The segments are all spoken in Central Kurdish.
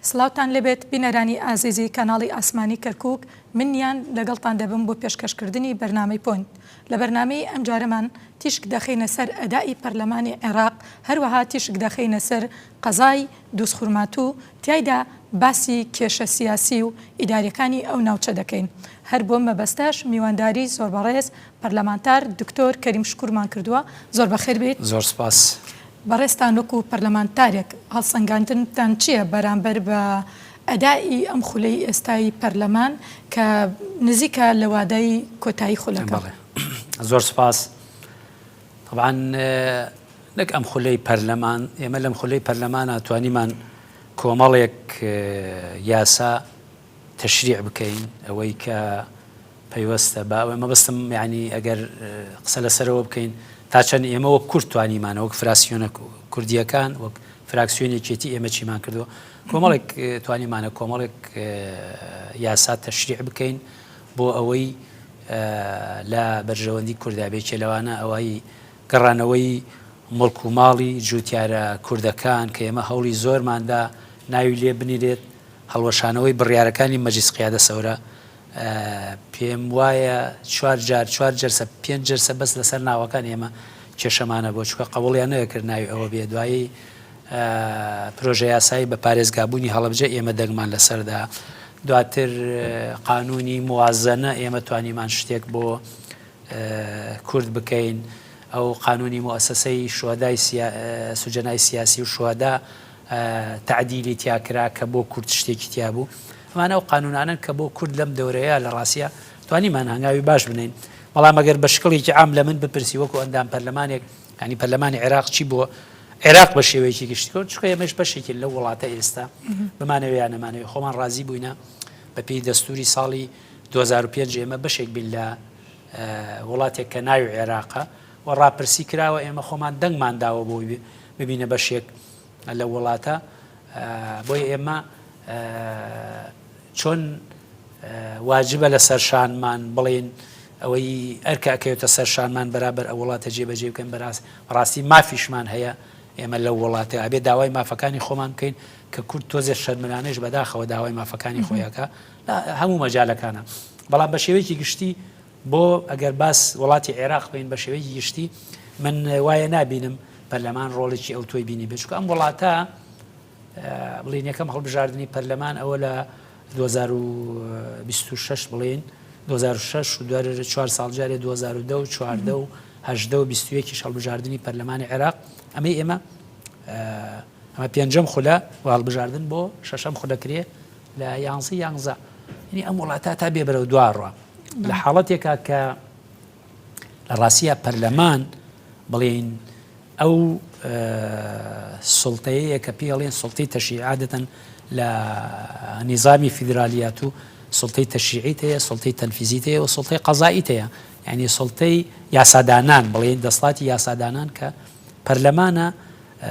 سڵاوتان لەبێت بینەرانی ئازیزی کەناڵی ئاسمانی کەرکووک منیان لەگەڵتان دەبم بۆ پێشکەشکردنی بەرنامەی پۆینت. لە بەرنامەی ئەم جارەمان تیشک دەخینە سەر ئەدای پەرلەمانی عێراق، هەروەها تیشک دەخینە سەر قەزای دۆسخورمات و تایدا باسی کێشە سیاسی و ئیداریەکانی ئەو ناوچە دەکەین. هەر بۆ مەبەستاش میوانداری زۆر بەڕێز پەرلەمانتار دکتۆر کەریم شکوورمان کردووە. زۆر بەخێر بێت. زۆر سپاس. بەڕێستان وەکو پەرلەمانتارێک هەڵسەنگاندنتان چییە بەرامبەر بە ئەدای ئەم خولەی ئێستایی پەرلەمان کە نزیکە لە وادای کۆتایی خولەکە؟ زۆر سپاس. طبعاً لەک ئەم خولەی پەرلەمان، ئێمە لەم خولەی پەرلەمانە توانیمان کۆمەڵێک یاسا تەشریع بکەین، ئەوەی کە پەیوەستە بە ئەوە مەبەستم یعنی ئەگەر قسە لەسەرەوە بکەین تا چەند ئێمە وەک کورد توانیمانە وەک فراسیۆنە کوردیەکان وەک فراکسیۆنێکێتی ئێمە چیمان کردووە کۆمەڵێک توانیمانە کۆمەڵێک یاسا تەشریع بکەین بۆ ئەوەی لە بەرژەوەندی کوردابێکی لەوانە ئەوەی گەڕانەوەی مڵک و ماڵی جوتیارە کوردەکان کە ئێمە هەوڵی زۆرماندا ناوی لێ بنیرێت، هەڵوەشانەوەی بڕیارەکانی مەجلیس قیادە سەورە پێم وایە 4 جەرسە 5 جەرسە بەس لەسەر ناوەکان ئێمە کێشەمانە بۆ چکە قبوڵیان نەکرد ناوی ئەوە بێ. دوایی پرۆژە یاسایی بە پارێزگابوونی هەڵەبجە ئێمە دەنگمان لەسەردا، دواتر قانونی موازنە ئێمە توانیمان شتێک بۆ کورد بکەین، ئەو قانونی مؤسسەی شوهدای سوجەنای سیاسی و شوهدا تعدیلی تیاکرا کە بۆ کورد شتێکی تیا بوو. ئەمانە ئەو قانونانن کە بۆ کورد لەم دەورەیە لە ڕاستیە توانیمان هەنگاوی باش بنین. بەڵام ئەگەر بە شکڵێکی عام لە من بپرسی وەکو ئەندام پەرلەمانێک ینی پەرلەمانی عێراق چی بۆ عێراق بە شێوەیەکی گشتی کەوت چکە ئێمەش بەشێکی لەو وڵاتە ئێستا بمانەوەیان نەمانەوێت خۆمان ڕازی بووینە بە پێی دەستوری ساڵی 2005 ئێمە بەشێک بین لە وڵاتێک کە ناوی عێراقە و ڕاپرسی کراوە ئێمە خۆمان دەنگمان داوە بۆی ببینە بەشێک لە وڵاتە. بۆی ئێمە چۆن واجبە لە سەرشانمان بڵێن ئەوەی ئەرکەکەوێتە سەرشانمان بەرابەر ئەو وڵاتە جێبەجێ بکەن بەڕاستی مافیشمان هەیە ئێمە لەو وڵاتە ئەبێ داوای مافەکانی خۆمان بکەین کە کورد تۆزێ شەرملانەش بەداخەوە داوای مافەکانی خۆیەکە لە هەموو مەجالەکانە. بەڵام بە شێوەیەکی گشتی بۆ ئەگەر باس وڵاتی عێراق بین بە شێوەیەکی گشتی من وایە نابینم پەرلەمان ڕۆڵێکی ئەو تۆی بینی بێت، چکە ئەم وڵاتە بڵین یەکەم هەڵبژاردننی پەرلەمان ئەوە لە 2026 بڵێن 2006 و دوای 4 ساڵ جارێ 2010 و 14 و 18 و 21 هەڵبژاردننی پەرلەمانی عێراق. ئەمە پێنجەم خولە و هەڵبژاردن بۆ شەشەم خولەکرێ لە 11 ینی ئەم وڵاتە تا بێ بەرەو دوارڕە لە حاڵەتێکا کە لە ڕاستیە پەرلەمان بڵێن ئەو سڵتەیە کە پێڵێن سڵتەی تەشریعی عادەتەن لە نیزامی فیدرالیات و سڵتەی تەشریعیت هەیە، سڵتەی تەنفیزیت هەیە و سڵتەی قەزائیت هەیە، یعنی سڵتەی یاسادانان بڵێن دەسڵاتی یاسادانان کە پەرلەمانە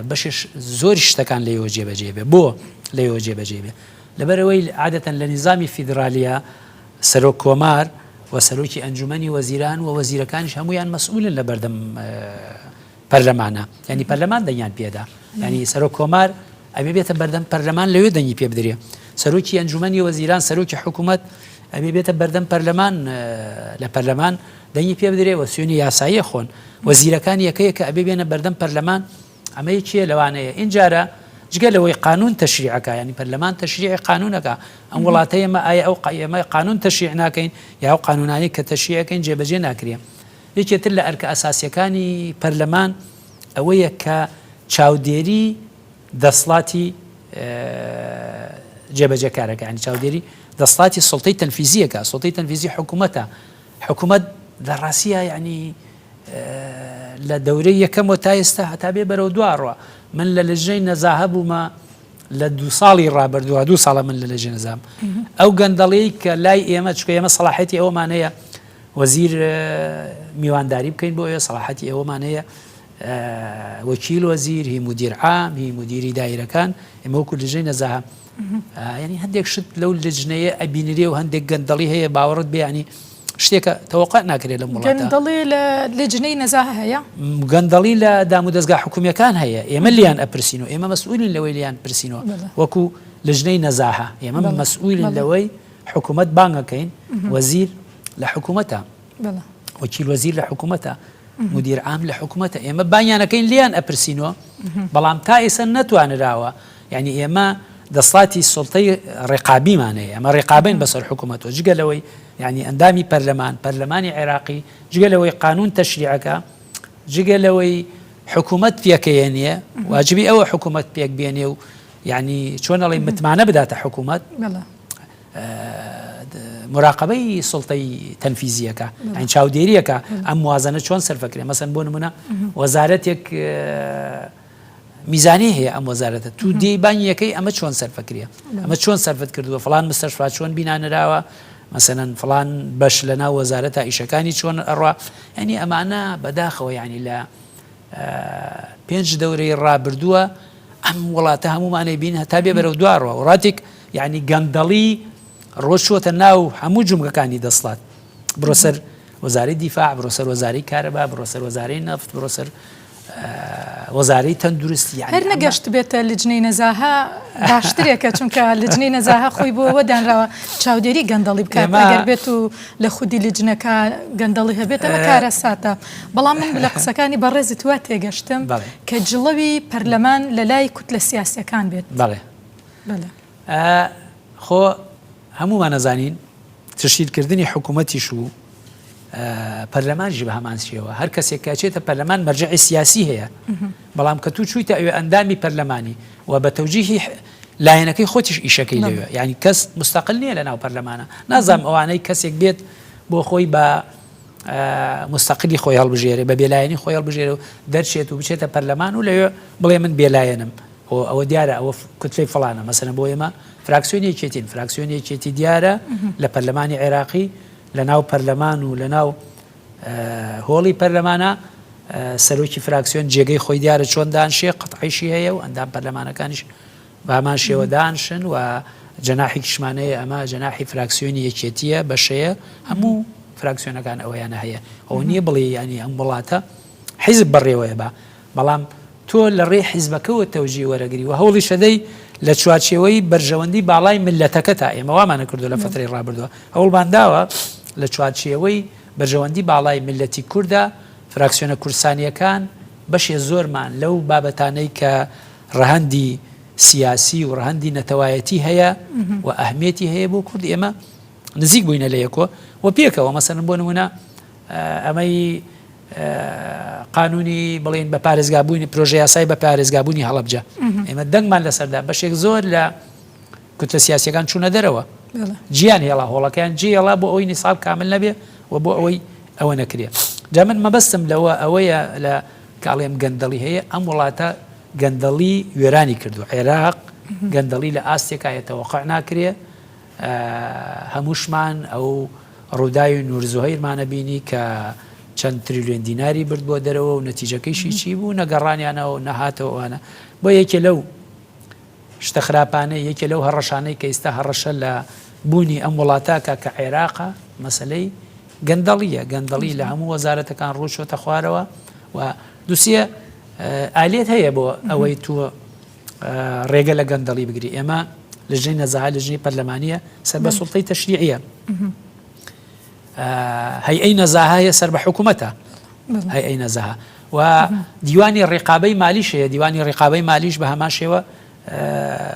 بەشش زۆری شتەکان لەیەوە جێبەجێ بێ. بۆ لەیەوە جێبەجێ بێ لەبەرەوەی عادەتەن لە نیزامی فیدرالیا سەرۆک کۆمار و سەرۆکی ئەنجومەنی وەزیران و وەزیرەکانیش هەمویان مەسئولن لە بەردەم پەرلەمانە، ینی پەرلەمان دەنگیان پێدا، ینی سەرۆک کۆمار ئەبێ بێتە بەردەم پەرلەمان لەوێ دەنگی پێ بدرێ، سەرۆکی ئەنجومەنی وەزیران سەرۆکی حکوومەت ئەبێ بێتە بەردەم پەرلەمان لە پەرلەمان دەنگی پێ بدرێ و سوێنی یاسایی خۆن، وەزیرەکان یەکەیە کە ئەبێ بێنە بەردەم پەرلەمان. ئەمەی چیە لەوانەیە اینجارە جگە لەوەی قانون تەشریعەکە ینی پەرلەمان تەشریعی قانونەکە ئەم وڵاتە ئێمە ئایا ئەو ئێمە قانون تەشریع ناکەین یا ئەو قانونانی کە تەشریعەکەین جێبەجێ ناکرێ. یەکێتر لە ئەرکە ئەساسیەکانی پەرلەمان ئەوەیە کە چاودێری دەسڵاتی جێبەجێکارەکە ینی چاودێری دەسڵاتی سڵتەی تەنفیزیەکە، سڵتەی تەنفیزی حکوومەتە. حکوومەت لە ڕاستیە ینی لە دەورەی یەکەم و تا ئێستا هەتا بێ بەرەو دوارڕە من لە لەژنەی نەزاهە بوومە لە 2 ساڵی ڕابردووە 2 ساڵە من لە لەژێ نەزام ئەو گەندەڵەی کە لای ئێمە چکە ئێمە سەلاحەتی ئەوەمان هەیە وەزیر میوانداری بکەین بۆ ئێوە، سەلاحەتی ئێوەمان هەیە وەکیل وەزیر، هی مدیر عام، هی مدیری دایرەکان، ئێمە وەکو لەژنەی نەزاهە ینی هەندێک شت لەو لەجنەیە ئەبینرێ و هەندێک گەندەڵی هەیە باوەڕت بێ ینی شتێکە تەوەقع ناکرێت لە وڵاتە. گەندەڵی لە لەجنەی نەزاهە هەیە، گەندەڵی لە دام و دەستگا حکوومیەکان هەیە، ئێمە لیان ئەپرسین و ئێمە مەسئولین لەوەی لیان پرسینەوە وەکو لجنەی نەزاها ئێمە مەسئولین لەوەی حکوومەت بانگەکەین وەزیر لە حکوومەتە وەکیل وەزیر لە حکوومەتە مدیر عام لە حکوومەتە ئێمە بانیانەکەین لیان ئەپرسینەوە بەڵام تا ئێستا نەتوانراوە یعنی ئێمە دەسڵاتی سڵتەی ڕێقابیمانەیە ئەمە ڕێقابین بەسەر حکوومەتەوە جگە لەوەی یعنی ئەندامی پەرلەمانی عێراقی جگە لەوەی قانون تەشریعەکە جگە لەوەی حکوومەت پێکەیەنیە واجبی ئەوە حکوومەت پێک بێنێ و یعنی چۆن ئەڵێ متمانە بداتە حکوومەت مراقبەی سڵتەی تەنفیزیەکە ئەین چاودێریەکە ئەم موازنە چۆن سەرفەکرێ مەسەن بۆ نمونە وەزارەتێک میزانی هەیە ئەم وەزارەتە تو دێبانی یەکەی ئەمە چۆن سەرفەکرێ ئەمە چۆن سەرفت کردووە فڵان مستەشفا چۆن بینانراوە مەسەنەن فڵان بەش لەناو وەزارەتە ئیشەکانی چۆن ئەڕوا ینی ئەمانە بەداخەوە ینی لە 5 دەورەی ڕابردووە ئەم وڵاتە هەمومانەی بین هەتا بێ بەرەو دوارەوە وڵاتێک یعنی گەندەڵی ڕۆژوەتە ناو هەموو جومگەکانی دەسڵات بڕۆ سەر وەزارەی دیفاع بڕۆ سەر وەزارەی کارەبا بڕۆ سەر وەزارەی نەفت بڕۆ سەر وەزارەی تەندروستی هەر نەگەشت بێتە لجنەی نەزاها باشترێکە چونکە لجنەی نەزاها خۆی بۆەوە دانراوە چاودێری گەندەڵی بکات ئەگەر بێت و لە خودی لجنەکە گەندەڵی هەبێتەوە کارە ساتە بەڵام من لە قسەکانی بەڕێزت وا تێگەشتم کە جڵەوی پەرلەمان لە لای کوتلە سیاسیەکان بێت خۆ هەمومان نەزانین تشکیلکردنی حکوومەتیش و پەرلەمانژی بە هەمان شێوە هەر کەسێک کاچێتە پەرلەمان مەرجعی سیاسی هەیە بەڵام کە تو چوویتە ئەوێ ئەندامی پەرلەمانی و بە تەوجیهی لایەنەکەی خۆتیش ئیشەکەی لەوێ یعنی کەس مستەقل نییە لەناو پەرلەمانە نازانم ئەوانەی کەسێک بێت بۆ خۆی بە مستەقلی خۆی هەڵبژێرێ بە بێلایەنی خۆی هەڵبژێرە و دەرچێت و بچێتە پەرلەمان و لەوێ بڵێ من بێلایەنم ئەوە دیارە ئەوە کتلەی فڵانە مەسەلەن بۆ ئێمە فراکسیۆنێکێتین فراکسیۆنێکێتی دیارە لە پەرلەمانی عێراقی لە ناو پەرلەمان و لە ناو هۆڵی پەرلەمانە سەرۆکی فراکسیۆن جێگەی خۆی دیارە چۆن دانشێ قەتعیشی هەیە و ئەندام پەرلەمانەکانیش بە هەمان شێوە دانشن و جەناحی کشمانەیە ئەمە جەناحی فراکسیۆنی یەکێتیە بەشەیە هەموو فراکسیۆنەکان ئەوەیانە هەیە ئەو نییە بڵێ ینی ئەم وڵاتە حیزب بەڕێوەیە بەڵام تۆ لە ڕێ حیزبەکەەوە تەوجی وەرەگری و هەوڵی شەدەی لە چوارچێوەی بەرژەوەندی باڵای ملەتەکە تا ئێمە وامانە کردو لە فترەی ڕابردووە هەوڵمانداوە لە چوارچێوەی بەرژەوەندی باڵای ملەتی کووردە فراکسیۆنە کورسانیەکان بەشێ زۆرمان لەو بابەتانەی کە ڕەهەندی سیاسی و ڕەهەندی نەتەوایەتی هەیە و ئەهمێتی هەیە بۆ کورد ئێمە نزیک بووینە لە یەکۆ و پێکەوە مەسەن بۆ نمونە ئەمەی قانونی بڵێن بە پارێزگابوونی پرۆژە یاسای بە پارێزگابوونی هەڵەبجە ئێمە دەنگمان لەسەردا بەشێک زۆر لە کوتلە سیاسیەکان چوونە دەرەوە گیان هێڵا هۆڵەکەیان جێڵا بۆ ئەوەی نیساب کامل نەبێ و بۆ ئەوەی ئەوە نەکرێ جا من مەبەستم لەوە ئەوەیە لە کاڵێم گەندەڵی هەیە ئەم وڵاتە گەندەڵی وێرانی کردو عێراق گەندەڵی لە ئاستێکایەتەوە قەع ناکرێ هەمووشمان ئەو ڕووداوی نورزوهەیرمانە بینی کە چەند تریلیۆن دیناری برد بۆ دەرەوە و نەتیجەکەیشی چی بوو نەگەڕانیانەوە و نەهاتەوەوانە بۆ یەکێ لەو شتە خراپانەی یەکێ لەو هەڕەشانەی کە ئێستا هەڕەشە لە بوونی ئەم وڵاتاکە کە عێراقە مەسەلەی گەندەڵیە گەندەڵی لە هەموو وەزارەتەکان ڕووچۆتە خوارەوە و دووسە ئالێت هەیە بۆ ئەوەی تۆ ڕێگە لە گەندەڵی بگری ئێمە لە ژنی نەزاها لە ژنی پەرلەمانیە سەر بە سوڵتەی تەشریعیە هەیئەی نەزاهەیە سەر بە حکوومەتە هەیئەی نەزاها و دیوانی ڕێقابەی مالیش هەیە دیوانی ڕێقابەی مالیش بە هەمان شێوە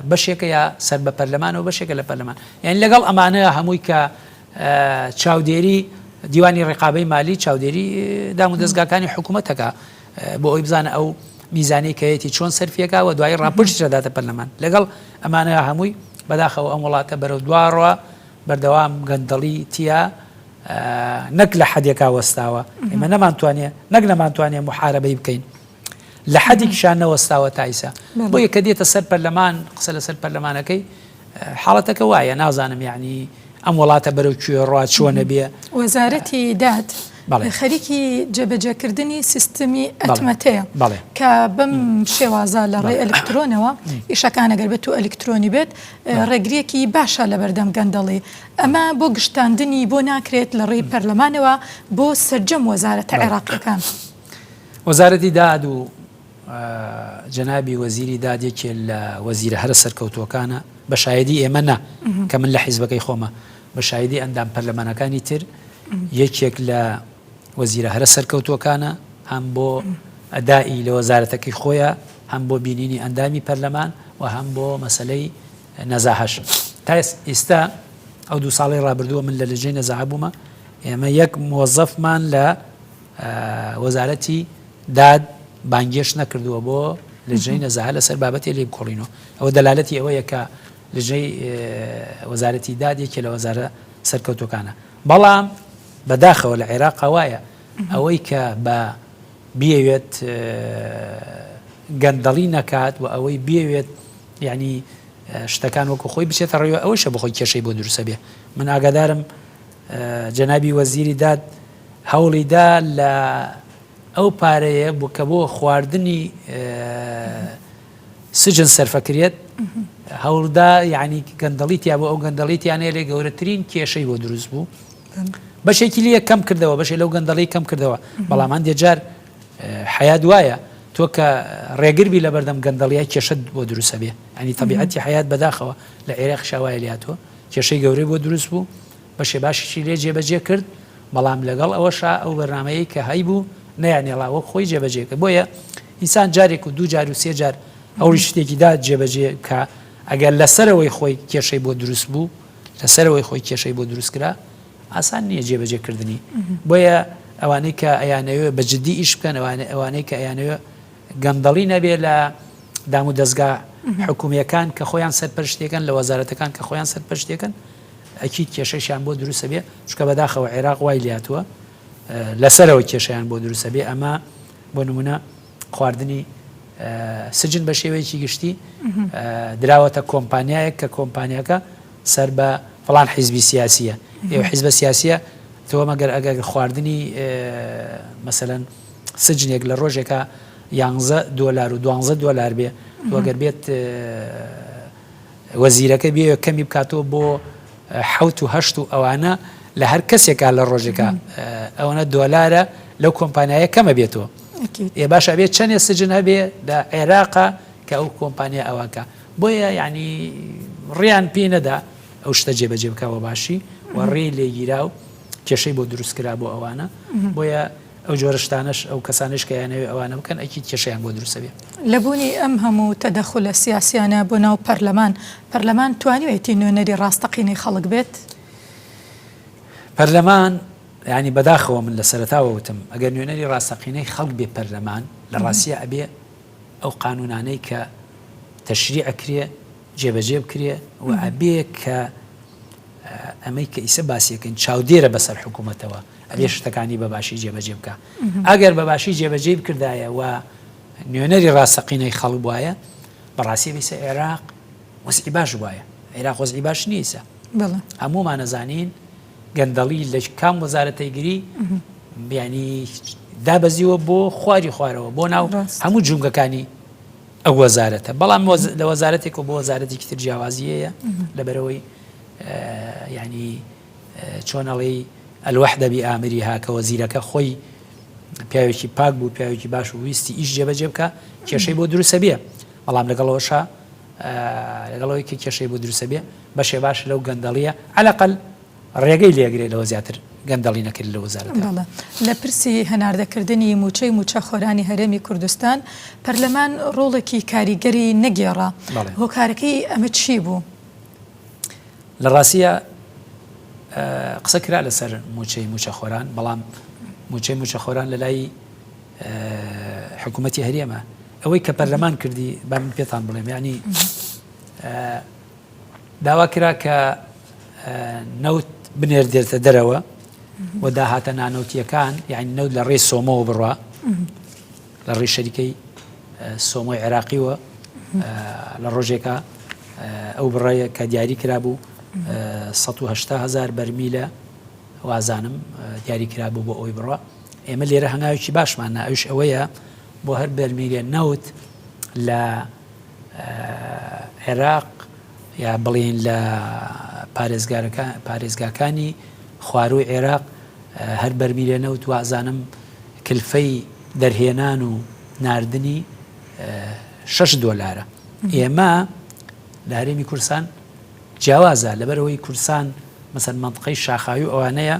بەشێکە یا سەر بە پەرلەمان و بەشێکە لە پەرلەمان یعنی لەگەڵ ئەمانەیە هەمووی کە چاودێری دیوانی ڕێقابەی مالی چاودێری دام و دەستگاکانی حکوومەتەکە بۆ ئەوی بزانە ئەو میزانەی کەیەتی چۆن سەرفیەکە و دوای ڕاپۆرتی دەداتە پەرلەمان لەگەڵ ئەمانەیە هەمووی بەداخەوە ئەم وڵاتە بەرەو دوارەوە بەردەوام گەندەڵی تیا نەک لە حەدێکا وەستاوە ئێمە نەک نەمانتوانێ محارەبەی بکەین لە حەدێکیشان نەوەستاوە تایسە بۆ یەکە دێتە سەر پەرلەمان قسە لەسەر پەرلەمانەکەی حاڵەتەکە وایە نازانم یعنی ئەم وڵاتە بەرەو کوێ ڕوا چۆنە بێ وەزارەتی داد خەریکی جێبەجێکردنی سیستمی ئەتمەتەیە کە بەم شێوازە لە ڕێ ئەلکترۆنەوە ئیشەکان ئەگەر بێت و ئەلکترۆنی بێت ڕێگریەکی باشە لە بەردەم گەندەڵی ئەمە بۆ گشتاندنی بۆ ناکرێت لە ڕێی پەرلەمانەوە بۆ سەرجەم وەزارەتە عێراقیەکان وەزارەتی داد و جەنابی وەزیری دادێکی لە وەزیرە هەرە سەرکەوتووەکانە بە شایدی ئێمە نا کە من لە حیزبەکەی خۆمە بە شایدی ئەندام پەرلەمانەکانی تر یەکێک لە وەزیرە هەرە سەرکەوتووەکانە هەم بۆ ئەدائی لە وەزارەتەکەی خۆیە هەم بۆ بینینی ئەندامی پەرلەمان و هەم بۆ مەسلەی نەزاهەش تا ئێستا ئەو 2 ساڵی ڕابردووە من لە لەژێی نەزاها بوومە ئێمە یەک مۆزەفمان لە وەزارەتی داد بانگێش نەکردووە بۆ لەژێی نەزاها لەسەر بابەتێ لێ بکۆڕینەوە ئەوە دەلالەتی ئەوەیە کە لەژێی وەزارەتی دادێکی لە وەزارە سەرکەوتوەکانە بەڵام بەداخەوە لە عێراق وایە ئەوەی کە بە بیەوێت گەندەڵی نەکات و ئەوەی بیەوێت یعنی شتەکان وەکو خۆی بچێتە ڕێوە ئەوەشە بخۆی کێشەی بۆ دروستە بێ من ئاگادارم جەنابی وەزیری داد هەوڵیدا لە ئەو پارەیە بوو کە بۆ خواردنی سجن سەرفەکرێت هەوڵدا یعنی گەندەڵیتیا بۆ ئەو گەندەڵیتیانەیە لێ گەورەترین کێشەی بۆ دروست بوو بەشێکی لە کەم کردەوە بەشێ لەو گەندەڵی کەم کردەوە بەڵام هەندێک جار حیات وایە تۆ کە ڕێگربی لە بەردەم گەندەڵیای کێشت بۆ دروستە بێ ئەنی تەبیعەتی حیات بەداخەوە لە عێراق شاوایە لاتوە کێشەی گەورەی بۆ دروست بوو بەشێ باشیشی لێ جێبەجێ کرد بەڵام لەگەڵ ئەوەشا ئەو بەرنامەیە کە هەیبوو نەیانێڵاوە خۆی جێبەجێ کرد بۆیە ئینسان جارێک و 2 جار و 3 جار ئەوڕی شتێکی دا جێبەجێ کە ئەگەر لەسەرەوەی خۆی کێشەی بۆ دروست بوو لەسەرەوەی خۆی کێشەی بۆ دروست کرا ئاسان نییە جێبەجێکردنی بۆیە ئەوانەی کە ئەیانەوێ بەجددی ئیش بکەن ئەوانەی کە ئەیانەوێ گەندەڵی نەبێ لە دام و دەستگا حکوومیەکان کە خۆیان سەرپەرشتێکن لە وەزارەتەکان کە خۆیان سەرپەرشتێکن ئەکیید کێشەیشان بۆ دروستە بێ چکە بەداخەوە عێراق وای لاتووە لەسەرەوە کێشەیان بۆ دروستە بێ ئەمە بۆ نمونە خواردنی سجن بە شێوەیەکی گشتی دراوەتە کۆمپانیایەک کە کۆمپانیەکە سەر بە فڵان حیزبی سیاسیە ئێوە حیزبە سیاسیە تۆ مەگەر ئەگەر خواردنی مەسەلەن سجنێک لە ڕۆژێکە $11 و $12 بێ وەگەر بێت وەزیرەکە بێ کەمی بکاتەوە بۆ 7 و 8 و ئەوانە لە هەر کەسێکا لە ڕۆژێکە ئەوەنە دۆلارە لەو کۆمپانیایە کەمە بێتەوە ئێ باشە بێت چەندێ سجن هەبێ لە عێراقا کە ئەو کۆمپانیا ئەوەکە بۆیە یعنی ڕیان پێ نەدا ئەو شتە جێبەجێ بکەوە باشی و ڕێ لێگیرا و کێشەی بۆ دروستکرا بۆ ئەوانە بۆیە ئەو جۆرەشتانش ئەو کەسانش کە یانەوێ ئەوانە بکەن ئەکی کێشەیان بۆ دروستە بێ لەبوونی ئەم هەموو تەدەخولە سیاسیانە بۆ ناو پەرلەمان توانیوێتی نوێنەری ڕاستەقینەی خەڵک بێت پەرلەمان ینی بەداخەوە من لە سەرەتاوە وتم ئەگەر نوێنەری ڕاستەقینەی خەڵک بێ پەرلەمان لە ڕاستیە ئەبێ ئەو قانونانەی کە تەشریع ئەکرێ جێبەجێ بکرێ و ئەبێ کە ئەمەی کە ئیسە باسیەکەن چاودێرە بەسەر حکوومەتەوە ئەبێ شتەکانی بەباشی جێبەجێ بکە ئەگەر بەباشی جێبەجێ بکردایە و نوێنەری ڕاستەقینەی خەڵک وایە بەڕاستی بیسە عێراق وەزعی باش وایە عێراق وەزعی باش نییسە هەمومان نەزانین گەندەڵی لە کام وەزارەتەیگیری بیانی دابەزیوە بۆ خواری خوارەوە بۆ ناو هەموو جونگەکانی ئەو وەزارەتە بەڵام لە وەزارەتێک و بۆ وەزارەتێکی تر جیاوازیەیە لەبەرەوەی ینی چۆنەڵی الوحدە بئامریها کە وەزیرەکە خۆی پیاوێکی پاک بوو پیاوێکی باش و ویستی ئیش جێبەجێ بکە کێشەی بۆ دروستە بێ بەڵام لەگەڵەوەشە لەگەڵەوەی کە کێشەی بۆ دروستە بێ بەشێ باش لەو گەندەڵیە عەلەقەل ڕێگەی لێگرێت لەوە زیاتر گەندەڵی نەکرد لە وەزارەتە لە پرسی هەناردەکردنی موچەی موچە خۆرانی هەرێمی کوردستان پەرلەمان ڕۆڵێکی کاریگەری نەگێڕا هۆکارەکەی ئەمە چی بوو؟ لە ڕاستیە قسە کرا لەسەر موچەی موچە خۆران بەڵام موچەی موچە خۆران لە لای حکوومەتی هەرێمە ئەوەی کە پەرلەمان کردی با من پێتان بڵێم یعنی داوا کرا کە نەوت بنێردێتە دەرەوە و داهاتە نانەوتیەکان یعنی نەوت لە ڕێی سۆمەوە بڕوا لە ڕێی شەریکەی سۆمۆی عێراقیوە لە ڕۆژێکە ئەو بڕێیە کە دیاری کرابوو 180,000 بەرمیلە وازانم دیاری کرابوو بۆ ئەوی بڕوا ئێمە لێرە هەنگاوێکی باشمان ئەوش ئەوەیە بۆ هەر بەرمیلە نەوت لە عێراق یا بڵێن لە پارێزگاکانی خواروی عێراق هەر بەرمیلە نەوت وازانم کلفەی دەرهێنان و ناردنی $6 ئێمە لە هەرێمی کوردستان جیاوازە لەبەرەوەی کوردستان مەسەن منطقەی شاخاوی ئەوانەیە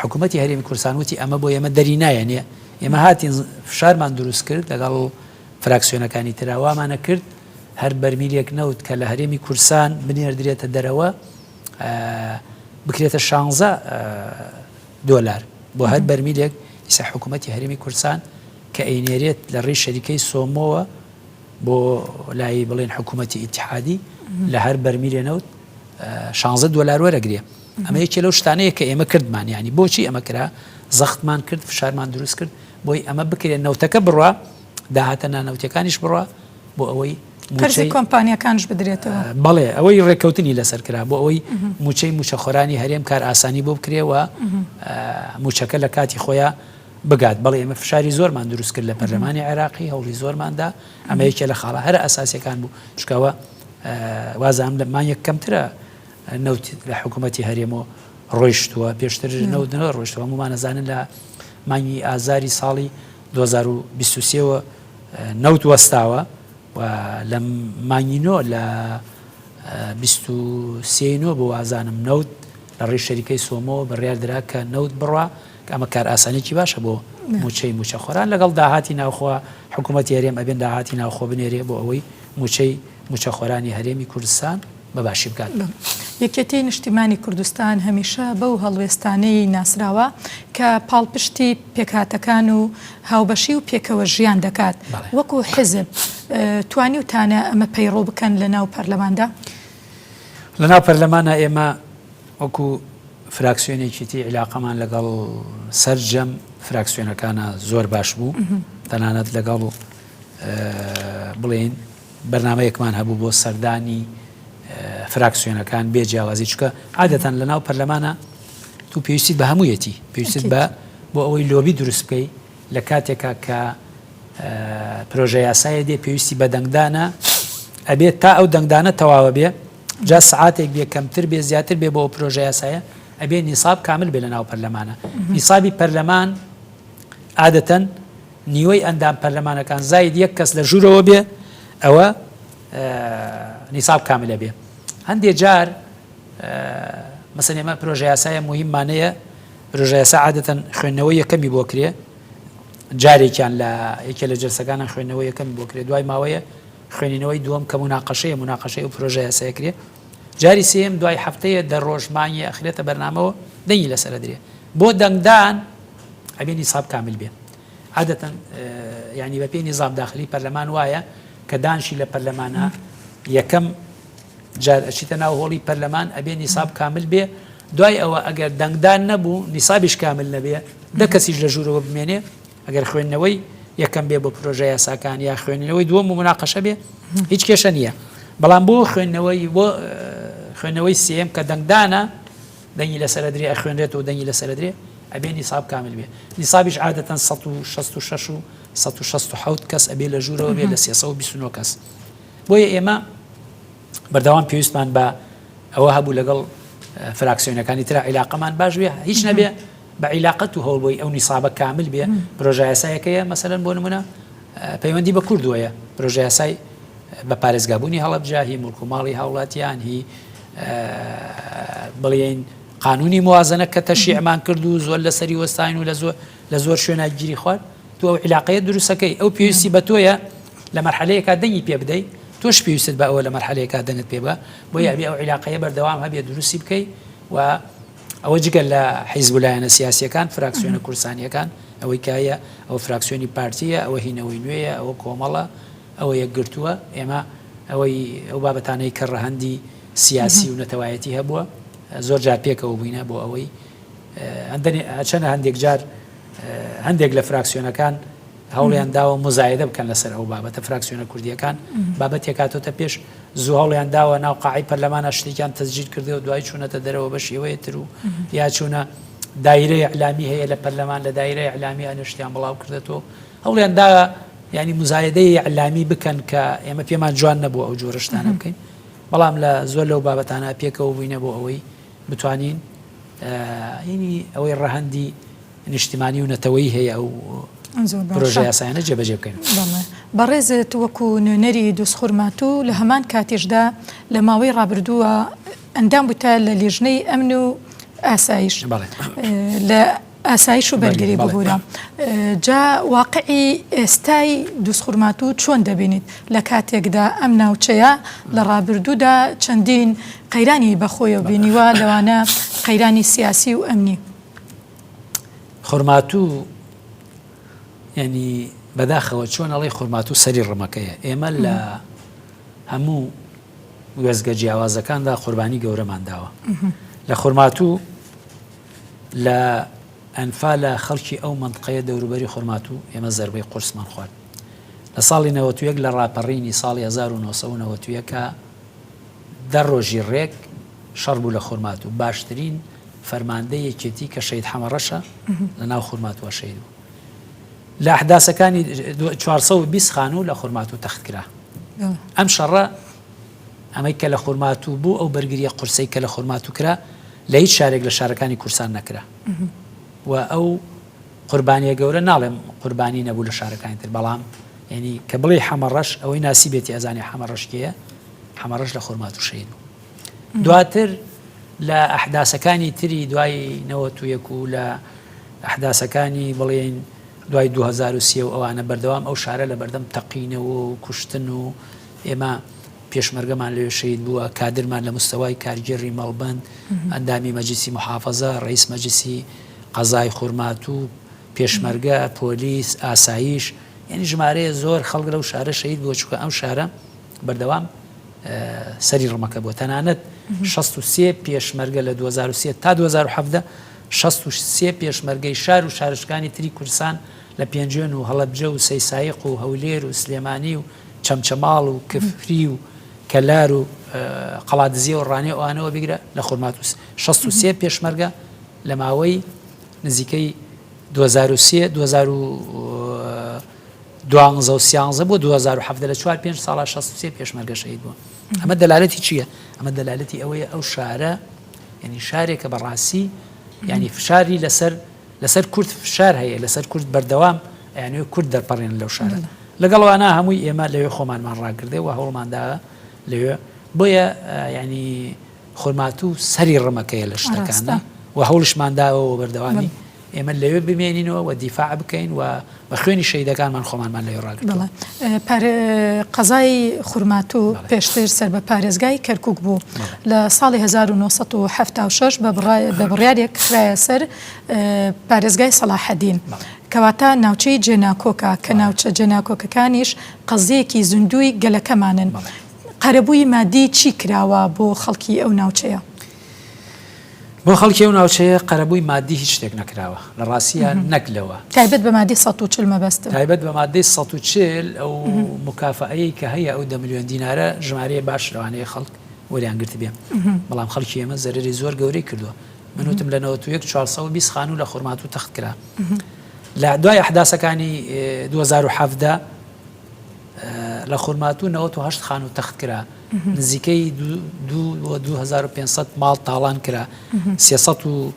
حکوومەتی هەرێمی کوردستان وتی ئەمە بۆ ئێمە دەری نایەنێ ئێمە هاتین فشارمان دروست کرد لەگەڵ فراکسیۆنەکانی تراوامانە کرد هەر بەرمیلێک نەوت کە لە هەرێمی کوردستان بنێردرێتە دەرەوە بکرێتە $16 بۆ هەر بەرمیلێک ئیسا حکوومەتی هەرێمی کوردستان کە ئەینێرێت لە ڕێی شەریکەی سۆمۆوە بۆ لای بڵێن حکوومەتی ئیتحادی لە هەر بەرمیلێ نەوت $16 وەرەگرێ ئەمە یەکێ لەو شتانەیە کە ئێمە کردمان ینی بۆچی ئەمە کرا زەختمان کرد فشارمان دروست کرد بۆی ئەمە بکرێت نەوتەکە بڕوا داهاتە نانەوتەکانیش بڕوا بۆ ئەوەی قەرزی کۆمپانیەکانش بدرێتەوە بەڵێ ئەوەی ڕێککەوتنی لەسەر کرا بۆ ئەوەی موچەی موچەخۆرانی هەرێم کار ئاسانی بۆ بکرێەوە موچەکە لە کاتی خۆیان بگات بەڵێ ئێمە فشاری زۆرمان دروست کرد لە پەرلەمانی عێراقی هەوڵی زۆرماندا ئەمە یەکێ لە خاڵە هەر ئاساسیەکان بوو چکەوە وازام لە مانیەک کەمترە نەوت لە حکوومەتی هەرێمەوە ڕۆیشتووە پێشتر نەوتنەوە ڕۆیشتووە هەمومانەزانن لە مانگی ئازاری ساڵی 2023ەوە نەوت وەستاوە و لە مانگینۆ لە 23 بۆ وازانم نەوت لە ڕێی شەریکەی سۆمۆ بڕیاردرا کە نەوت بڕوا ئەمە کار ئاسانێکی باشە بۆ موچەی موچەخۆران لەگەڵ داهاتی ناوخۆ حکوومەتی هەرێم ئەبێن داهاتی ناوخۆ بنێرێ بۆ ئەوەی موچەی موچەخۆرانی هەرێمی کوردستان بەباشی بکات. یەکێتی نیشتیمانی کوردستان هەمیشە بەو هەڵوێستانەی ناسراوە کە پاڵپشتی پێکهاتەکان و هاوبەشی و پێکەوە ژیان دەکات وەکو حزب توانی وتانە ئەمە پەیڕۆ بکەن لە ناو پەرلەماندا لە ناو پەرلەمانە ئێمە وەکو فراکسیۆنێکیتی علاقەمان لەگەڵ سەرجەم فراکسیۆنەکانە زۆر باش بوو تەنانەت لەگەڵ بڵێن بەرنامەیەکمان هەبوو بۆ سەردانی فراکسیۆنەکان بێ جیاوازی چکە عادەتەن لە ناو پەرلەمانە تو پێویستیت بە هەموویەتی پێویستیت بە بۆ ئەوەی لۆبی دروست بکەی لە کاتێکا کە پرۆژە یاسایە دێ پێویستی بە دەنگدانە ئەبێت تا ئەو دەنگدانە تەواوە بێ جا سعاتێک بێ کەمتر بێ زیاتر بێ بۆ ئەو پرۆژە یاسایە ئەبێ نیساب کامل بێ لە ناو پەرلەمانە نیسابی پەرلەمان عادەتەن نیوەی ئەندام پەرلەمانەکان زاید یەک کەس لە ژوورەوە بێ ئەوە نیساب کاملە بێ هەندێک جار مەسەن ئێمە پرۆژە یاسایە مهممانەیە پرۆژە یاسا عادەتەن خوێندنەوەی یەکەمی بۆ کرێ جارێکیان لە یەکێ لە جلسەکانە خوێندنەوەی یەکەمی بۆ کرێ دوای ماوەیە خوێنینەوەی دووەم کە مناقەشەی و پرۆژە یاسایە کرێ جاری سێم دوای هەفتەیە دە ڕۆژمانگی ئەخرێتە بەرنامەوە دەنگی لەسەر درێ بۆ دەنگدان ئەبێ نیساب کامل بێ عادەتەن یعنی بە پێی نیزام داخلی پەرلەمان وایە کە دانشی لە پەرلەمانە یەکەم جار ئەچیتە ناو هۆڵی پەرلەمان ئەبێ نیساب کامل بێ دوای ئەوە ئەگەر دەنگدان نەبوو نیسابیش کامل نەبێ دە کەسیش لە ژوورەوە بمێنێ ئەگەر خوێندنەوەی یەکەم بێ بۆ پرۆژە یاساکان یا خوێندنەوەی دووەم و مناقەشە بێ هیچ کێشە نییە بەڵام بۆ خوێندنەوەی سێم کە دەنگدانە دەنگی لەسەر درێ ئەخوێنرێتەوە دەنگی لەسەر درێ ئەبێ نیساب کامل بێ نیسابیش عادەتەن 166 و 167 کەس ئەبێ لە ژوورەوە بێ لە 329 کەس بۆیە ئێمە بەردەوام پێویستمان بە ئەوە هەبوو لەگەڵ فراکسیۆنەکانی ترا عیلاقەمان باش بێ هیچ نەبێ بە عیلاقەت و هەوڵبووی ئەو نیسابە کامل بێ پرۆژە یاسایەکەیە مەسەلەن بۆ نمونە پەیوەندی بە کوردووەیە پرۆژە یاسای بە پارێزگابوونی هەڵەبجە هی مڵک و ماڵی هاوڵاتیان هی بڵێن قانونی موازنە کە تەشیعمان کرد و زۆر لەسەری وەستاین و لە زۆر شوێنە گیری خوارد تو ئەو عیلاقەیە دروستەکەی ئەو پێویستی بە تۆیە لە مەرحەلەیەکا دەنگی پێ بدەیت تۆش پێویستت بە ئەوە لە مەرحەلەیەکا دەنگت پێ بە بۆ یابێ ئەو عیلاقەیە بەردەوام هەبێ دروستی بکەیت و ئەوە جگەل لە حیزب لایەنە سیاسیەکان فراکسیۆنە کوردستانیەکان ئەوەی کایە ئەو فراکسیۆنی پارتیە ئەوە هینەوەی نوێیە ئەوە کۆمەڵە ئەوە یەکگرتووە ئێمە ئەوەی ئەو بابەتانەی کە ڕەهەندی سیاسی و نەتەوایەتی هەبووە زۆر جار پێکەوە بووینە بۆ ئەوەی چەنە هەندێک جار هەندێک لە فراکسیۆنەکان هەوڵیان داوە مزایدە بکەن لەسەر ئەو بابەتە فراکسیۆنە کوردیەکان بابەتێک هاتۆتە پێش زوو هەوڵیان داوە ناو قاعی پەرلەمانە شتێکیان تەسجیل کردەوە دوای چوونەتە دەرەوە بە شێوەیە تر و یا چوونە دایرەی ئەعلامی هەیە لە پەرلەمان لە دایرەی ئەعلامی ئەنشتیان بڵاو کردێتەوە هەوڵیان داوە ینی مزایدەی ئەعلامی بکەن کە ئێمە پێمان جوان نەبووە ئەو جۆرە شتانە بکەین بەڵام لە زۆر لەو بابەتانە پێکەوە بووینە بۆ ئەوەی بتوانین ینی ئەوەی ڕەهەندی نیشتیمانی و نەتەوەی هەیە ئەو پرۆژە یاسایانە جێبەجێ بکەین. بەڕێزت وەکو نوێنەری دۆسخورماتوو لە هەمان کاتیشدا لە ماوەی ڕابردووە ئەندام بووتە لە لێژنەی ئەمن و ئاسایش لە ئاسایش و بەرگری ببوورە. جا واقعی ئێستای دۆسخورماتوو چۆن دەبینیت لە کاتێکدا ئەم ناوچەیە لە ڕابردوودا چەندین قەیرانی بەخۆیە بینیوە لەوانە قەیرانی سیاسی و ئەمنی؟ خورماتوو ینی بەداخەوە چۆن ئەڵێ خورماتوو سەری ڕمەکەیە. ئێمە لە هەموو وێزگە جیاوازەکاندا قوربانی گەورەمان داوە. لە خورماتوو لە ئەنفا لە خەڵکی ئەو منطقەیە دەوروبەری خورماتوو ئێمە زەربەی قورسمان خوارد. لە ساڵی 91 لە ڕاپەڕینی ساڵی 1990 دە ڕۆژی ڕێک شەڕ بوو لە خورماتوو. باشترین فەرماندەی یەکێتی کە شەید حەمەڕەشە لە ناو خورماتووە شەید بوو. لە ئەحداسەکانی 420 خانوو لە خورماتوو تەخت کرا. ئەم شەڕە ئەمەی کە لە خورماتوو بوو ئەو بەرگریە قورسەی کە لە خورماتوو کرا لە هیچ شارێک لە شارەکانی کورسان نەکرا و ئەو قوربانیە گەورە ناڵێم قوربانی نەبوو لە شارەکانی تر، بەڵام ینی کە بڵێ حەمەڕەش ئەوەی ناسی بێتی ئەزانی حەمەڕەشکەیە، حەمەڕەش لە خورماتوو شەید بوو. دواتر لە ئەحداسەکانی تری دوای 91 و لە ئەحداسەکانی بڵێن دوای 2030 و ئەوانە بەردەوام ئەو شارە لە بەردەم تەقینەوە و کوشتن و ئێمە پێشمەرگەمان لێ شەید بووە، کادرمان لە مستەوای کارگێڕی مەڵبەند، ئەندامی مەجلیسی محافەزە، ڕئیس مەجلیسی قەزای خورماتوو، پێشمەرگە، پۆلیس، ئاسایش، یعنی ژمارەیە زۆر خەڵک لەو شارە شەید بووە چونکە ئەم شارە بەردەوام سەری ڕمەکە بووە. تەنانەت 63 پێشمەرگە لە 2003 تا 2017 63 پێشمەرگەی شار و شارشکانی تری کوردستان لە پێنجێن و هەڵەبجە و سەیسایق و هەولێر و سلێمانی و چەمچەماڵ و کفری و کەلار و قەڵاتزیە و ڕانێ ئەوانەوە بگرە لە خورماتوو 63 پێشمەرگە لە ماوەی نزیکەی 2003 2012 بۆ 2017 لە 4-5 ساڵە 63 پێشمەرگە شەید بووە. ئەمە دەلالەتی چییە؟ ئەمە دەلالەتی ئەوەیە ئەو شارە ینی شارێکە بەڕاستی ینی فشاری لەسەر کورد فشار هەیە، لەسەر کورد بەردەوام یعنی کورد دەرپەڕێن لەو شارە. لەگەڵوانە هەمووی ئێمە لەوێ خۆمانمان ڕاگردێ و هەوڵمانداوە لەوێ بۆیە ینی خورماتوو سەری ڕمەکەیە لە شتەکانە و هەوڵشمانداوە بەردەوامی ئێمە لەوێ بمێنینەوە و دیفاع بکەین و بە خوێنی شەیدەکانمان خۆمانمان لەوێ ڕاگرتووە. قەزای خورماتوو پێشتر سەر بە پارێزگای کەرکووک بوو لە ساڵی 1976 بە بڕیارێک خرایە سەر پارێزگای سەلاحەدین کەواتە ناوچەی جێناکۆکە کە ناوچە جێناکۆکەکانیش قەزەیەکی زوندوی گەلەکەمانن. قەرەبووی مادی چی کراوە بۆ خەڵکی ئەو ناوچەیە؟ بۆ خەڵکی ئەو ناوچەیە قەرەبووی مادی هیچ شتێک نەکراوە لە ڕاستیان نەکلەوە. تایبەت بە مادی 140 مەبەستە. تایبەت بە مادەی 140 ئەو مکافەیەی کە هەیە ئەو 10 ملیۆن دینارە ژمارەیە باش لەوانەیە خەڵک وەریان گرت بێ. بەڵام خەڵکی ئێمە زەرری زۆر گەورەی کردووە. من وتم لە 91 420 خانوو لە خورماتوو تەخت کرا. لە دوای ئەحداسەکانی 2017 لە خورماتوو 98 خانوو تەخت کرا، نزیکەی 2500 ماڵ تاڵان کرا، 300 و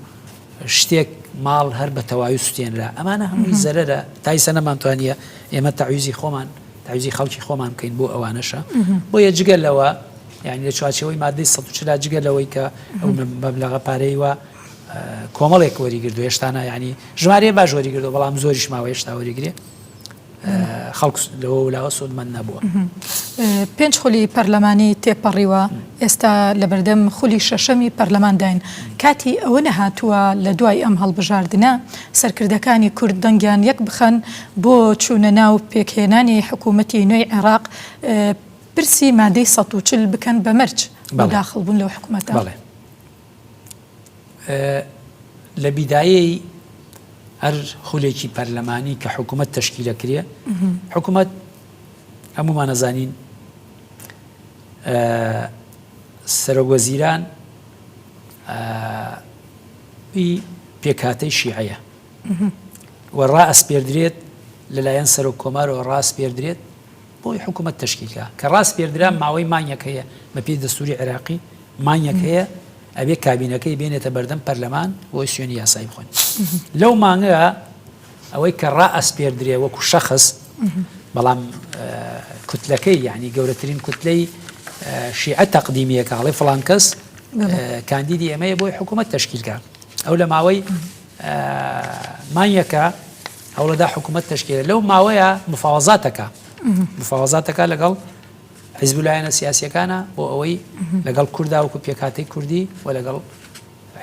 شتێک ماڵ هەر بە تەواوی سوتێنرا. ئەمانە هەمووی زەرەرە تایسە نەمانتوانیە ئێمە تەعویزی خۆمان تەعویزی خەڵکی خۆمان بکەین بۆ ئەوانەشە. بۆیە جگەل لەوە یعنی لە چوارچەوەی مادەی 140 جگەل لەوەی کە ئەو مەبلەغە پارەی وە کۆمەڵێک وەریگردو هێشتانە ینی ژمارەیە باش وەریگردو بەڵام زۆریش ماوە هێشتا وەریگرێ خەڵک لەوە ولاوە سودمەند نەبووە. 5 خولی پەرلەمانی تێپەڕیوە ئێستا لە بەردەم خولی شەشەمی پەرلەمانداین. کاتی ئەوە نەهاتووە لە دوای ئەم هەڵبژاردنە سەرکردەکانی کورد دەنگیان یەک بخەن بۆ چوونە ناو پێکهێنانی حکوومەتی نوێی عێراق پرسی مادەی 140 بکەن بە مەرج بۆ داخڵبوون لەو حکوومەتە. لە بیدایەی هەر خولێکی پەرلەمانی کە حکوومەت تەشکیلە کرێ، حکوومەت هەمومان نەزانین سەرۆکوەزیران پێکهاتەی شیعەیە و ڕائەسپێردرێت لەلایەن سەرۆک کۆمارەوە ڕاستپێردرێت بۆی حکوومەت تەشکیلکە کە ڕاستپێردران ماوەی مانگێک هەیە بە پێی دەستوری عێراقی مانگێک هەیە ئەبێ کابینەکەی بێنێتە بەردەم پەرلەمان بۆی سوێنی یاسایی بخۆین. لەو مانگە ئەوەی کە ڕائەس پێدرێ وەکو شەخص بەڵام کوتلەکەی یعنی گەورەترین کوتلەی شیعە تەقدیمیەکە ئەڵێ فڵان کەس کاندیدی ئێمەیە بۆی حکوومەت تەشکیلکە ئەو لە ماوەی مانیەکە هەوڵەدا حکوومەت تەشکیلە لەو ماوەیە مفاوەزاتەکە لەگەڵ حیزب لایەنە سیاسیەکانە بۆ ئەوەی لەگەڵ کووردا وەکو پێکاتەی کوردی و لەگەڵ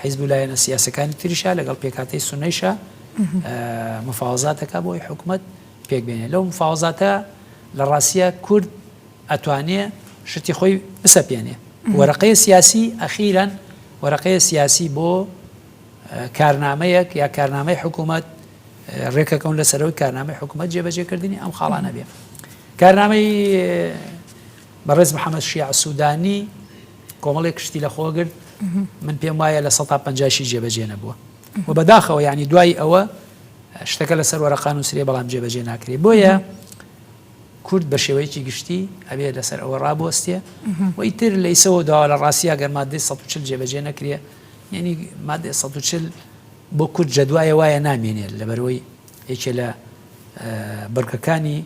حیزب لایەنە سیاسەکانی تریشە لەگەڵ پێکاتەی سونەیشە مفاوەزاتەکە بۆی حکوومەت پێک بێنێ لەو مفاوەزاتە لە ڕاستیە کورد ئەتوانێ شتی خۆی بسەپێنێ وەرەقەی سیاسی ئەخیران وەرەقەی سیاسی بۆ کارنامەیەک یا کارنامەی حکوومەت ڕێکەکەون لەسەرەوەی کارنامەی حکوومەت جێبەجێکردنی ئەم خاڵانە بێ کارنامەی بەڕێز محەممەد شیع سوودانی کۆمەڵێک کشتی لە خۆگرت من پێم وایە لە 150 جێبەجێ نەبووە و بەداخەوە ینی دوای ئەوە شتەکە لەسەر وەرەقان نووسرێ بەڵام جێبەجێ ناکرێت بۆیە کورد بە شێوەیەکی گشتی ئەبێ لەسەر ئەوە ڕابوەستێ و ئیتر لە ئیسەوە داوا لە ڕاستیە گەر مادەی 140 جێبەجێ نەکرێ یعنی مادەی 140 بۆ کورد جەدوایە وایە نامێنێت لەبەرەوەی یەکێ لە بڕکەکانی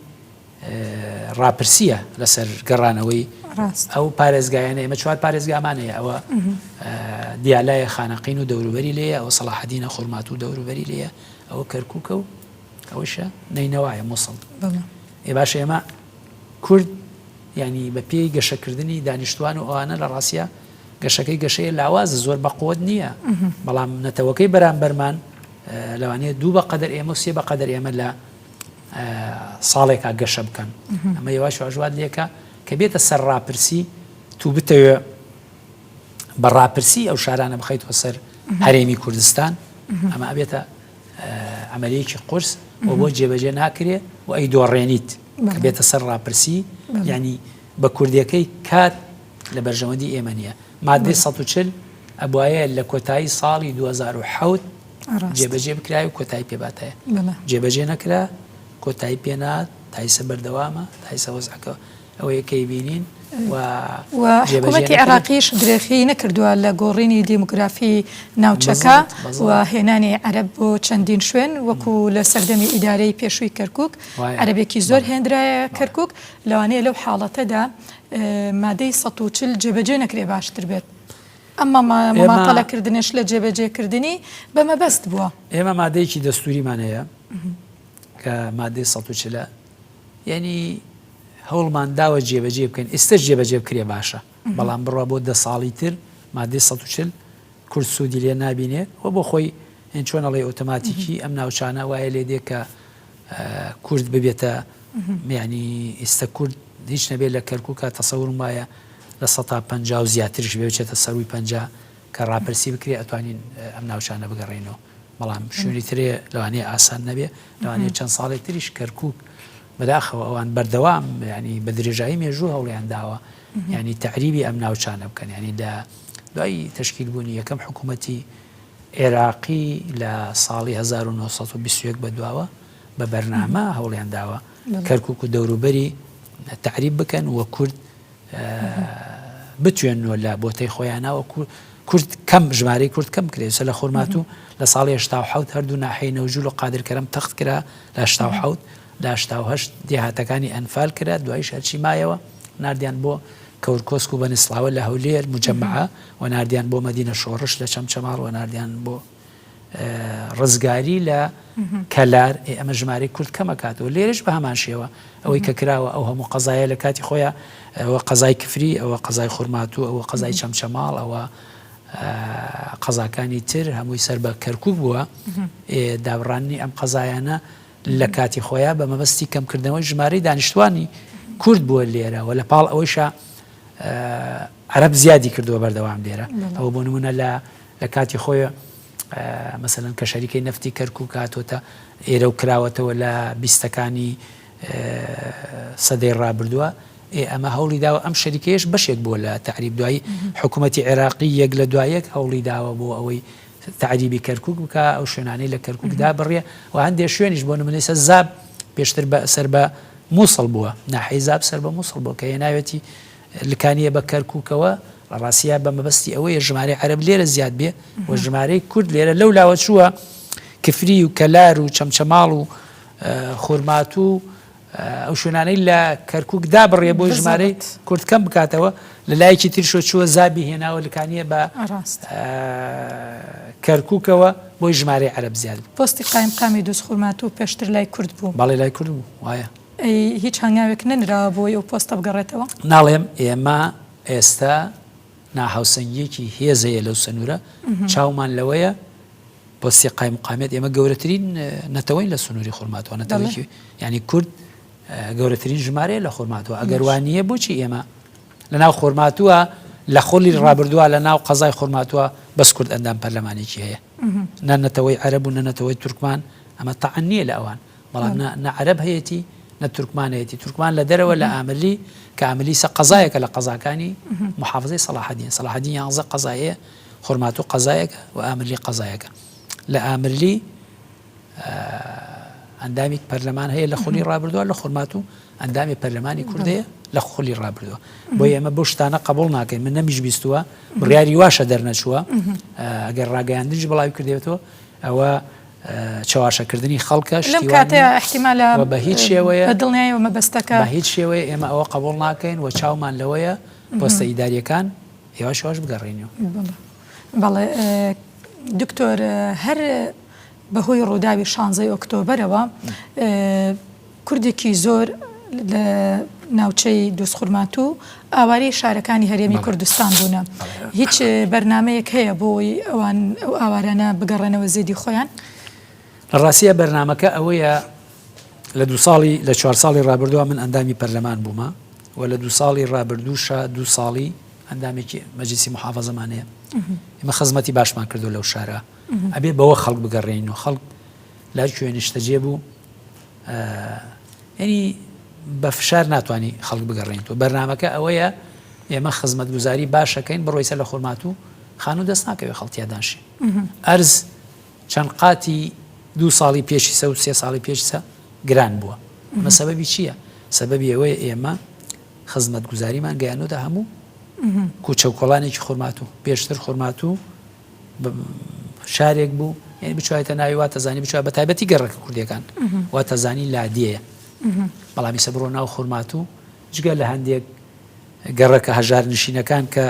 ڕاپرسیە لەسەر گەڕانەوەی ئەو پارێزگایانە ئێمە چوار پارێزگامانەیە ئەوە دیالایە خانەقین و دەوروبەری لێیە ئەوە سەلاحەدینە خورمات و دەوروبەری لێیە ئەوە کەرکووکە و ئەوەشە نەینەوایە مووسڵ ئێ باشە ئێمە کورد ینی بە پێی گەشەکردنی دانیشتوان و ئەوانە لە ڕاستیە گەشەکەی گەشەیە لاوازە زۆر بەقوت نییە بەڵام نەتەوەکەی بەرامبەرمان لەوانەیە دوو بەقەدەر ئێمە و سێ بەقەدەر ئێمە لە ساڵێکا گەشە بکەن ئەمە یێواش واژوات لێکە کە بێتە سەر ڕاپرسی تو بتەوێ بە ڕاپرسی ئەو شارانە بخەیتەوە سەر هەرێمی کوردستان ئەمە ئەبێتە عملیەکی قورس و بۆ جێبەجێ ناکرێ و ئەی دۆڕێنیت کە بێتە سەر ڕاپرسی ینی بە کوردیەکەی کات لە بەرژەوەندی ئێمە نییە مادەی 140 ئەبوایە لە کۆتایی ساڵی 2007 جێبەجێ بکرای و کۆتایی پێباتایە جێبەجێ نەکرا کۆتایی پێنات تایسە بەردەوامە تایسە وەزعەکە ئەوە یەکەی بینین و حکوومەتی عێراقیش درێخی نەکردووە لە گۆڕینی دیموگرافی ناوچەکە و هێنانی عەرەب بۆ چەندین شوێن وەکو لە سەردەمی ئیدارەی پێشووی کەرکووک عەرەبێکی زۆر هێندرایە کەرکووک لەوانەیە لەو حاڵەتەدا مادەی 140 جێبەجێ نەکرێ باشتر بێت ئەمما ماماتەڵەکردنش لە جێبەجێکردنی بەمەبەست بووە ئێمە مادەیەکی دەستوریمان هەیە کە مادەی 140 یعنی هەوڵمان داوە جێبەجێ بکەین ئێستش جێبەجێ بکرێ باشە بەڵام بڕوا بۆ 10 ساڵی تر مادەی 140 کورد سوودی لێ نابینێت و بۆ خۆی هێن چۆنەڵێ ئۆتۆماتیکی ئەم ناوچانە وایە لێ دێ کە کورد ببێتە یعنی ئێستا کورد هیچ نەبێت لە کەرکووکە تەسەورم وایە لە 150 و زیاترش بێچێتە سەروی 50 کە ڕاپرسی بکرێ ئەتوانین ئەم ناوچانە بگەڕێنەوە بەڵام شوێنی ترێ لەوانەیە ئاسان نەبێ لەوانەیە چەند ساڵێک تریش کەرکووک بەداخەوە ئەوان بەردەوام ینی بە درێژایی مێژوو هەوڵیان داوە ینی تەعریبی ئەم ناوچانە بکەن ینی لە دوای تەشکیلبوونی یەکەم حکوومەتی عێراقی لە ساڵی 1920 بەدواوە بە بەرنامە هەوڵیان داوە کەرکووک و دەوروبەری تەعریب بکەن وە کورد بتوێنەوە لە بۆتەی خۆیانەوە کورد کەم ژمارەی کورد کەم کرێت لە خورمات و لە ساڵی 1970 هەردوو ناحەی نەوجول و قادرکەرەم تەخت کرا لە 1970 لە 1970 دێهاتەکانی ئەنفال کرا دوایش هەرچی مایەوە ناردیان بۆ کەورکۆسک و بەنسڵاوە لە هەولێر مجەمعە و ناردیان بۆ مەدینە شۆڕش لە چەمچەماڵ و ناردیان بۆ ڕزگاری لە کەلار ئەمە ژمارەی کورد کەمەکاتەوە لێرش بە هەمان شێوە ئەوەی کە کراوە ئەو هەموو قەزایە لە کاتی خۆیان ئەوە قەزای کفری ئەوە قەزای خورماتوو ئەوە قەزای چەمچەماڵ ئەوە قەزاکانی تر هەمووی سەر بە کەرکووک بووە دابڕانی ئەم قەزایانە لە کاتی خۆیان بە مەبەستی کەمکردنەوەی ژمارەی دانیشتوانی کورد بووە لێرە و لە پاڵ ئەوەیشە عەرەب زیادی کردووە بەردەوام لێرە ئەوە بۆ نمونە لە کاتی خۆیە مەسەلەن کە شەریکەی نەفتی کەرکووک هاتوۆتە ئێرە و کراوەتەوە لە بیستەکانی سەدەی ڕابردووە ئەمە هەوڵی داوە ئەم شەریکەیەش بەشێک بووە لە تعریب دوایی حکوومەتی عێراقی یەک لە دوایەک هەوڵی داوە بۆ ئەوەی تعریبی کەرکووک بکە ئەو شوێنانەی لە کەرکووکدا بڕێ و هەندێک شوێنیش بۆ نمونەی زاب پێشتر سەر بە مووسڵ بووە ناحەی زاب سەر بە مووسڵ بووە کە هێناوێتی لکانیە بە کەرکووکەوە لە ڕاستیە بە مەبەستی ئەوەیە ژمارەی عەرەب لێرە زیاد بێ و ژمارەی کورد لێرە لەو لاوە چووە کفری و کەلار و چەمچەماڵ و خورمات و ئەو شوێنانەی لە کەرکووک دابڕێ بۆ ژمارەی کورتکەم بکاتەوە لە لایەکی ترشۆ چووە زابی هێناوە لەکانیە بە کەرکووکەوە بۆی ژمارەی عەرەب زیاد پۆستی قایمقامی دۆست خورمات و پێشتر لای کورد بوو بەڵێ لای کورد بوو وایە هیچ هەنگاوێک نەنراوە بۆی ئەو پۆستە بگەڕێتەوە ناڵێم ئێمە ئێستا ناهاوسەنگیەکی هێزەیە لەو سنوورە چاومان لەوەیە پۆستی قایمقامێت ئێمە گەورەترین نەتەوەین لە سنووری خورماتەوە نەتەوەی ینی کورد گەورەترین ژمارەیە لە خورماتەوە ئەگەر وانە بۆچی ئێمە لە ناو خورماتووە لە خۆلی ڕابردووە لە ناو قەزای خورماتووە بەس کورد ئەندام پەرلەمانێکی هەیە نەتەوەی عەرەب و نەتەوەی تورکمان ئەمە تەعەن نییە لە ئەوان بەڵام نە عەرەب هەیەی نە تورکمان هەیەی تورکمان لە دەرەوە لە ئاملی کە ئاملی سە قەزایەکە لە قەزاکانی محافزەی سەلاحەدین 11 قەزایە خورماتوو قەزایەکە و ئاملی قەزایەکە لە ئامرلی ئەندامی پەرلەمان هەیە لە خۆلی ڕابردووە لە خورماتوو ئەندامی پەرلەمانی کوردەیە لە خۆلی ڕابردووە بۆی ئێمە بۆ شتانە قبول ناکەین من نەمیش بیستووە بڕیاری واشە دەرنەچووە ئەگەر ڕاگەیاندنیش بڵاوی کردێتەوە ئەوە چاواشەکردنی خەڵکە لەم کاتەیە احتیمالە بە هیچ شێوەیە بەدڵنیایەوە مەبەستەکە بە هیچ شێوەیە ئێمە ئەوە قبول ناکەین و چاومان لەوەیە پۆستە ئیداریەکان هێواشەوەش بگەڕێنەوە بەڵێ دکتۆر هەر بەهۆی ڕووداوی 16 ئۆکتۆبەرەوە کوردێکی زۆر لە ناوچەی دۆست خورماتوو ئاوارەی شارەکانی هەرێمی کوردستان بوونە هیچ بەرنمەیەک هەیە بۆی ئەوان ئەو ئاوارانە بگەڕێنەوە زێدی خۆیان لە ڕاستیە بەرنمەکە ئەوەیە لە 4 ساڵی ڕابردووە من ئەندامی پەرلەمان بوومە و لە 2 ساڵی ڕابردووشە 2 ساڵی ئەندامێکی مەجلیسی محافەزەمانەیە ئێمە خزمەتی باشمان کردو لەو شارە ئەبێ بەوە خەڵک بگەڕێنەوە خەڵک لای کوێنیشتەجێ بوو ینی بە فشار ناتوانانی خەڵک بگەڕێنەوە بەرنمەکە ئەوەیە ئێمە خزمەت گوزاری باشەکەین بڕۆیسە لە خورماتوو خانوو دەست ناکەوێت خەڵتیادانشی ئەرز چەند قاتی 2 ساڵی پێشی سە و 3 ساڵی پێشسە گران بووە ئەمە سەبەبی چییە؟ سەبەبی ئەوەیە ئێمە خزمەت گوزاریمان گەیانۆدا هەموو کوچە و کۆڵانێکی خورماتوو پێشتر خورماتوو شارێک بوو یعنی بچوایتە ناوی وا تەزانی بچوە بە تایبەتی گەڕەکە کوردیەکان وا تەزانی لادیەیە بەڵامی سە بڕۆ ناو خورماتوو جگە لە هەندێک گەڕەکە هەژار نشینەکان کە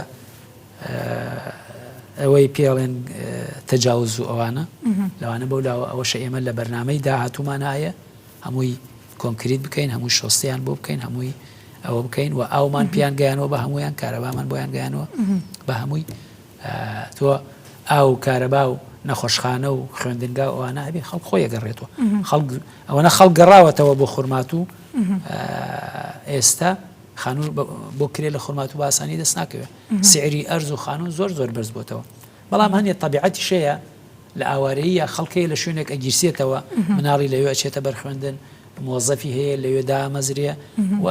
ئەوەی پێڵێن تەجاوز و ئەوانە لەوانە بەو لاوە ئەوەشە ئێمە لە بەرنامەی داهاتوومان هەیە هەمووی کۆنکریت بکەین هەمووی شۆستیان بۆ بکەین هەمووی ئەوە بکەین و ئاومان پیان گەیانەوە بە هەمویان کارەبامان بۆیان گەیانەوە بە هەمووی تۆ ئاو کارەبا و نەخۆشخانە و خوێندنگا ئەوانە هەبێ خەڵک خۆی گەڕێتەوە ئەوەنە خەڵک گەڕاوەتەوە بۆ خورماتوو ئێستا خانوو بۆ کرێ لە خورماتوو بە ئاسانی دەست ناکەوێت سعری ئەرز و خانوو زۆر بەرز بۆتەوە بەڵام هەنێ تەبیعەتی شەیە لە ئاوارەیە خەڵکەیە لە شوێنێک ئەگیرسێتەوە مناڵی لەوێ ئەچێتە بەرخوێندن مۆزەفی هەیە لەوێ دامەزرێ و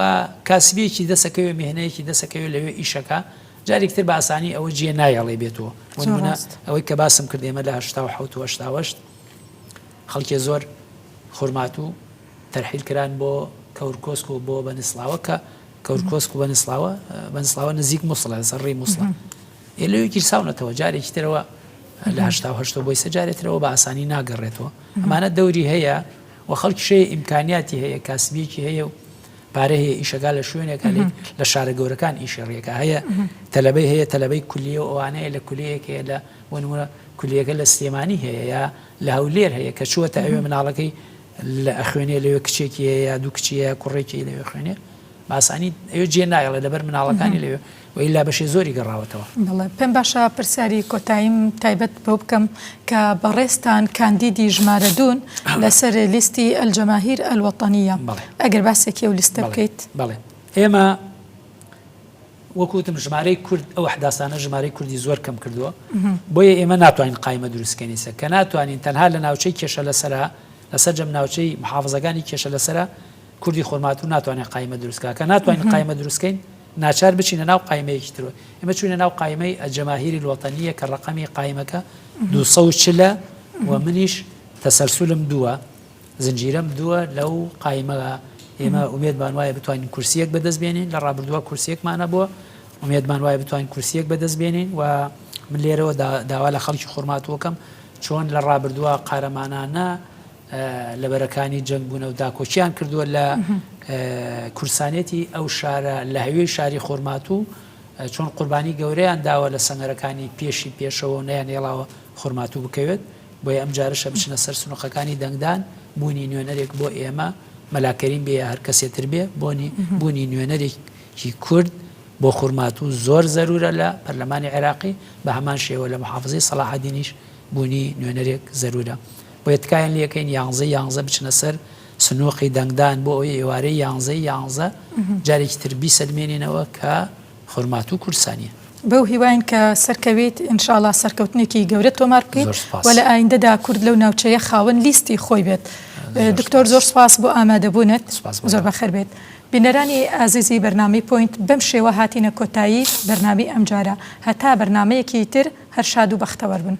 کاسبیەکی دەسەکەوێ مهنەیەکی دەسەکەوێت لەوێ ئیشەکە جارێکتر بە ئاسانی ئەوە جێ نایەڵێ بێتەوە ئەوەی کە باسم کرد ئێمە لە 1970 خەڵکی زۆر خورماتوو تەرحیل کران بۆ کەورکۆسک و بۆ بەنسڵاوە کە کەورکۆسک و بەنسڵاوە نزیک مووسڵە لەسەر ڕێی مووسڵە لەوێ گیرساونەتەوە جارێکی ترەوە لە 1970 بۆی سە جارێترەوە بە ئاسانی ناگەڕێتەوە ئەمانە دەوری هەیە و خەڵکی شەیە ئیمکانیاتی هەیە کاسبیەکی هەیە و پارە هەیە ئیشەکە لە شوێنێکە لە شارە گەورەکان ئیشەڕێکە هەیە تەلەبەی هەیە تەلەبەی کولیە و ئەوانەیە لە کولیەک هەیە لە وەنمونە کولیەکە لە سلێمانی هەیە یا لە هەولێر هەیە کە چووەتە ئەوێ مناڵەکەی لە ئەخوێنێ لەوێ کچێکی هەیە یا دوو کچیە کوڕێکی لەوێ خوێنێ باسانی ئەوێ جێ نایڵێ لەبەر مناڵەکانی لەوێ وئیلا بەشێ زۆری گەڕاوەتەوە بەڵێ پێم باشە پرسیاری کۆتاییم تایبەت بۆ بکەم کە بەڕێستان کاندیدی ژمارە دوون لەسەر لیستی ئەلجەماهیر ئەلوەتەنیە ئەگەر باسێکی ئەو لیستە بکەیت بەڵێ ئێمە وەکوتم ژمارەی کورد ئەو حداسانە ژمارەی کوردی زۆر کەم کردووە بۆیە ئێمە ناتوانین قایمە دروستکەینیسە کە ناتوانین تەنها لە ناوچەی کێشە لەسەر جەم ناوچەی محافزەکانی کێشە لەسرە کوردی خورماتوو ناتوانین قایمە دروستکە کە ناتوانین قایمە دروستکەین ناچار بچینە ناو قایمەیەکی ترەوە ئێمە چوینە ناو قایمەی ئەلجەماهیری الوەتەنیە کە ڕقەمی قایمەکە 240 و منیش تەسەلسولم دووە زنجیرەم دووە لەو قایمەوە ئێمە ئومێدمان وایە بتوانین کورسیەک بەدەست بێنین لە ڕابردووە کورسیەکمانە بووە ئومێدمان وایە بتوانین کورسیەک بەدەست بێنین و من لێرەوە داوا لە خەڵکی خورماتووەکەم چۆن لە ڕابردووە قارەمانانە لە بەرەکانی جەنگ بوونە و داکۆچیان کردووە لە کورسانێتی ئەو شارە لە هەوێی شاری خورماتوو چۆن قوربانی گەورەیان داوە لە سەنگەرەکانی پێشەوە نەیان هێڵاوە خورماتوو بکەوێت بۆیە ئەم جارەشە بچنە سەر سنووقەکانی دەنگدان بوونی نوێنەرێک بۆ ئێمە مەلاکەریم بێ هەر کەسێتر بێ بوونی نوێنەرێکی کورد بۆ خورماتوو زۆر زەرورە لە پەرلەمانی عێراقی بە هەمان شێوە لە محافزەی سەلاحەدینیش بوونی نوێنەرێک زەرورە بۆ یەتکایان لەکەین 11 بچنە سەر سنووقی دەنگدان بۆ ئەوەی ئێوارەی 11 جارێکی تر بیسەلمێنینەوە کە خورماتوو کورسانیە بەو هیواین کە سەرکەوێت ئینشاءالله سەرکەوتنێکی گەورە تۆمار بکەیت و لە ئایندەدا کورد لەو ناوچەیە خاوەن لیستی خۆی بێت. دکتۆر زۆر سپاس بۆ ئامادەبوونت زۆر بەخێر بێت. بینەرانی ئازیزی بەرنامەی پۆینت بەم شێوە هاتینە کۆتایی بەرنامەی ئەمجارە هەتا بەرنامەیەکی تر هەر شاد و بەختەوەر بن.